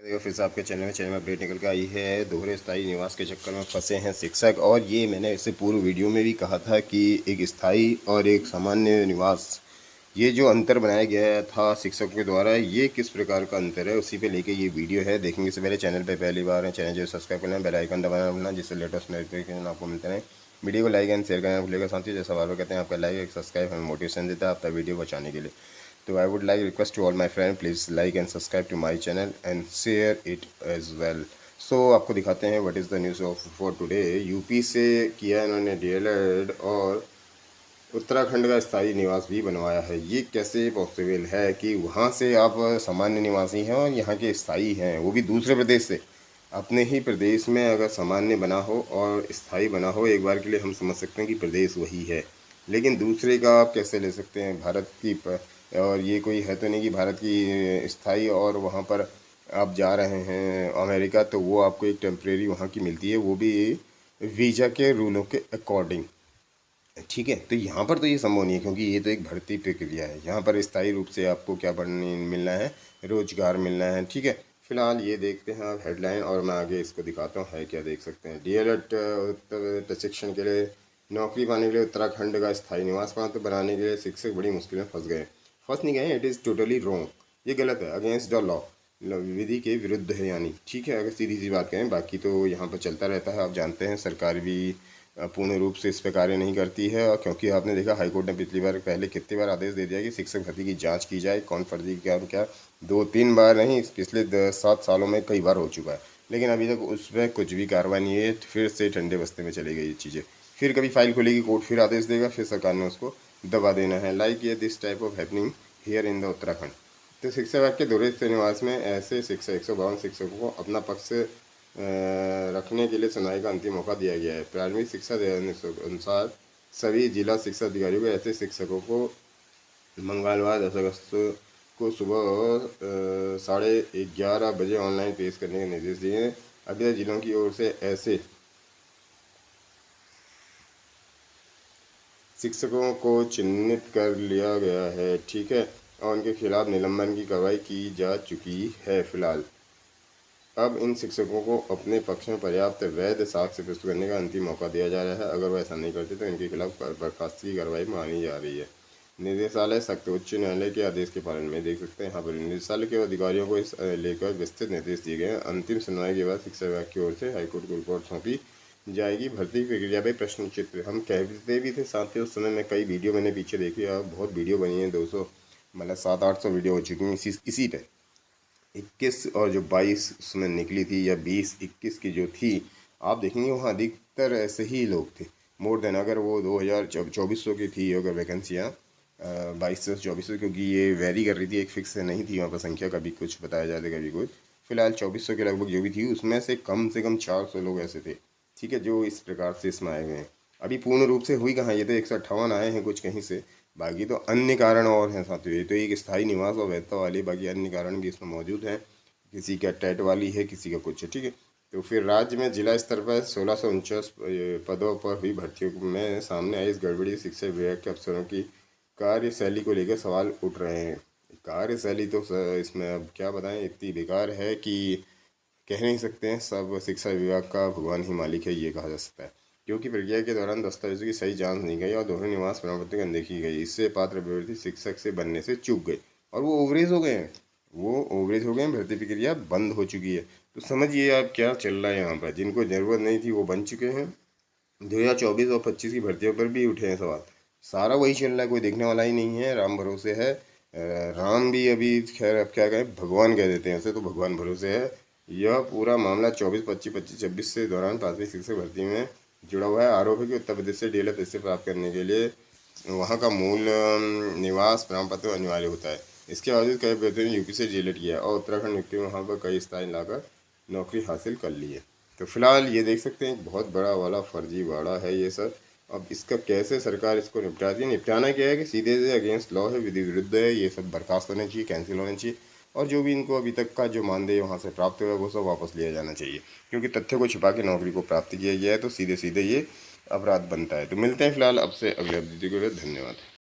देखो फिर से आपके चैनल में अपडेट निकल के आई है। दोहरे स्थायी निवास के चक्कर में फंसे हैं शिक्षक। और ये मैंने इससे पूर्व वीडियो में भी कहा था कि एक स्थायी और एक सामान्य निवास, ये जो अंतर बनाया गया था शिक्षकों के द्वारा, ये किस प्रकार का अंतर है उसी पे लेके ये वीडियो है। देखेंगे इससे पहले चैनल पे पहली बार है, चैनल जो सब्सक्राइब करना, बेल आइकन दबाना भूलना, जिससे लेटेस्ट नोटिफिकेशन आपको मिलते हैं। वीडियो को लाइक एंड शेयर करना भूलेगा। साथ ही जैसा बार बार कहते हैं, आपका लाइक एक सब्सक्राइब हमें मोटिवेशन देता है आपका वीडियो बचाने के लिए। So I would like request to all my friends, please like and subscribe to my channel and share it as well. So आपको दिखाते हैं what is the news of for today। UP से किया इन्होंने DElEd और उत्तराखंड का स्थायी निवास भी बनवाया है। ये कैसे पॉसिबल है कि वहाँ से आप सामान्य निवासी हैं और यहाँ के स्थायी हैं, वो भी दूसरे प्रदेश से। अपने ही प्रदेश में अगर सामान्य बना हो और स्थायी बना हो, एक बार के लिए हम समझ सकते हैं कि प्रदेश वही है, लेकिन दूसरे का आप कैसे ले सकते हैं भारत की और ये कोई है तो नहीं कि भारत की स्थायी और वहाँ पर आप जा रहे हैं अमेरिका तो वो आपको एक टेम्परेरी वहाँ की मिलती है, वो भी वीज़ा के रूलों के अकॉर्डिंग। ठीक है, तो यहाँ पर तो ये संभव नहीं है क्योंकि ये तो एक भर्ती प्रक्रिया है। यहाँ पर स्थायी रूप से आपको क्या बनने मिलना है, रोजगार मिलना है। ठीक है, फिलहाल ये देखते हैं आप हेडलाइन और मैं आगे इसको दिखाता हूँ है क्या। देख सकते हैं डीएलएड प्रशिक्षण के लिए नौकरी पाने के लिए उत्तराखंड का स्थायी निवास प्रांत बनाने के लिए शिक्षक बड़ी मुश्किल में फंस गए। फंस नहीं गए, इट इज़ टोटली रॉन्ग, ये गलत है, अगेंस्ट द लॉ, विधि के विरुद्ध है यानी। ठीक है, अगर सीधी सी बात करें, बाकी तो यहाँ पर चलता रहता है। आप जानते हैं सरकार भी पूर्ण रूप से इस पर कार्य नहीं करती है, और क्योंकि आपने देखा हाईकोर्ट ने पिछली बार पहले कितनी बार आदेश दे दिया कि शिक्षक भर्ती की जांच की जाए, कौन फर्जी क्या क्या, 2-3 बार नहीं, पिछले 7 सालों में कई बार हो चुका है, लेकिन अभी तक उस पर कुछ भी कार्रवाई नहीं है। फिर से ठंडे बस्ते में चली गई ये चीज़ें। फिर कभी फाइल खुलेगी, कोर्ट फिर आदेश देगा, फिर सरकार ने उसको दबा देना है। लाइक ये this type of happening here in the Uttarakhand. तो शिक्षा विभाग के दोहरे निवास में ऐसे शिक्षक 152 शिक्षकों को अपना पक्ष रखने के लिए सुनवाई का अंतिम मौका दिया गया है। प्रारंभिक शिक्षा अनुसार सभी जिला शिक्षा अधिकारियों को ऐसे शिक्षकों को मंगलवार 10 अगस्त को सुबह 11:30 बजे ऑनलाइन पेश करने के निर्देश दिए हैं। अभी जिलों की ओर से ऐसे शिक्षकों को चिन्हित कर लिया गया है। ठीक है, और उनके खिलाफ निलंबन की कार्रवाई की जा चुकी है। फिलहाल अब इन शिक्षकों को अपने पक्ष में पर्याप्त वैध साक्ष्य प्रस्तुत करने का अंतिम मौका दिया जा रहा है। अगर वो ऐसा नहीं करते तो इनके खिलाफ बर्खास्तगी की कार्रवाई मानी जा रही है। निदेशालय सख्त, उच्च न्यायालय के आदेश के पालन में। देख सकते हैं यहाँ पर निदेशालय के अधिकारियों को इस लेकर विस्तृत निर्देश दिए गए हैं। अंतिम सुनवाई के बाद शिक्षा विभाग की ओर से हाईकोर्ट को रिपोर्ट सौंपी जाएगी। भर्ती प्रक्रिया पर प्रश्न चित्र हम कहते भी थे साथ ही उस समय में कई वीडियो मैंने पीछे देखी, बहुत वीडियो बनी है, 200 मतलब 700-800 वीडियो हो चुकी हैं इसी पे। 21 और जो 22 उसमें निकली थी, या 20-21 की जो थी, आप देखेंगे वहाँ अधिकतर ऐसे ही लोग थे। मोर देन अगर वो 2400 की थी अगर वैकेंसियाँ 2200 से 2400, क्योंकि ये वेरी कर रही थी, एक फिक्स नहीं थी वहाँ पर संख्या, कभी कुछ बताया जाता कभी कुछ। फिलहाल 2400 के लगभग जो भी थी उसमें से कम 400 लोग ऐसे थे, ठीक है, जो इस प्रकार से इसमें आए हुए हैं। अभी पूर्ण रूप से हुई कहाँ, ये तो 158 आए हैं कुछ कहीं से, बाकी तो अन्य कारण और हैं साथियों। ये तो एक स्थायी निवास और वैधता वाली, बाकी अन्य कारण भी इसमें मौजूद हैं। किसी का टेट वाली है, किसी का कुछ है। ठीक है, तो फिर राज्य में जिला स्तर पर 1649 पदों पर हुई भर्तियों में सामने आई इस गड़बड़ी। शिक्षा विभाग के अफसरों की कार्यशैली को लेकर सवाल उठ रहे हैं। कार्यशैली तो इसमें अब क्या बताएं, इतनी बेकार है कि कह नहीं सकते हैं। सब शिक्षा विभाग का भगवान ही मालिक है, ये कहा जा सकता है, क्योंकि प्रक्रिया के दौरान दस्तावेजों की सही जांच नहीं गई और दोहरे निवास प्रमाण पत्र की अनदेखी गई। इससे पात्र अभ्यर्थी शिक्षक से बनने से चूक गए और वो ओवरेज हो गए हैं, भर्ती प्रक्रिया बंद हो चुकी है। तो समझिए आप क्या चल रहा है यहाँ पर। जिनको ज़रूरत नहीं थी वो बन चुके हैं। 2024 और 25 की भर्तियों पर भी उठे हैं सवाल, सारा वही चल रहा है, कोई देखने वाला ही नहीं है। राम भरोसे है, राम भी अभी खैर अब क्या कहें, भगवान कह देते हैं ऐसे, तो भगवान भरोसे है। यह पूरा मामला 24-25 से दौरान प्राथमिक शिक्षक भर्ती में जुड़ा हुआ है। आरोप है कि उत्तर प्रदेश से डीएलएड पैसे प्राप्त करने के लिए वहाँ का मूल निवास प्रमाण पत्र अनिवार्य होता है। इसके बावजूद कई अभ्यर्थियों ने यूपी से डीएलएड किया और उत्तराखंड नियुक्ति में वहाँ पर कई स्थान लाकर नौकरी हासिल कर ली है। तो फिलहाल ये देख सकते हैं, एक बहुत बड़ा वाला फर्जीवाड़ा है ये सब। अब इसका कैसे सरकार इसको निपटाती है, निपटाना क्या है कि सीधे से अगेंस्ट लॉ है, विधि विरुद्ध है, ये सब बर्खास्त होने चाहिए, कैंसिल होने चाहिए, और जो भी इनको अभी तक का जो मानदेय वहाँ से प्राप्त हुआ वो सब वापस लिया जाना चाहिए, क्योंकि तथ्य को छिपा के नौकरी को प्राप्त किया गया है तो सीधे सीधे ये अपराध बनता है। तो मिलते हैं फिलहाल अब से अगले वीडियो के लिए। धन्यवाद।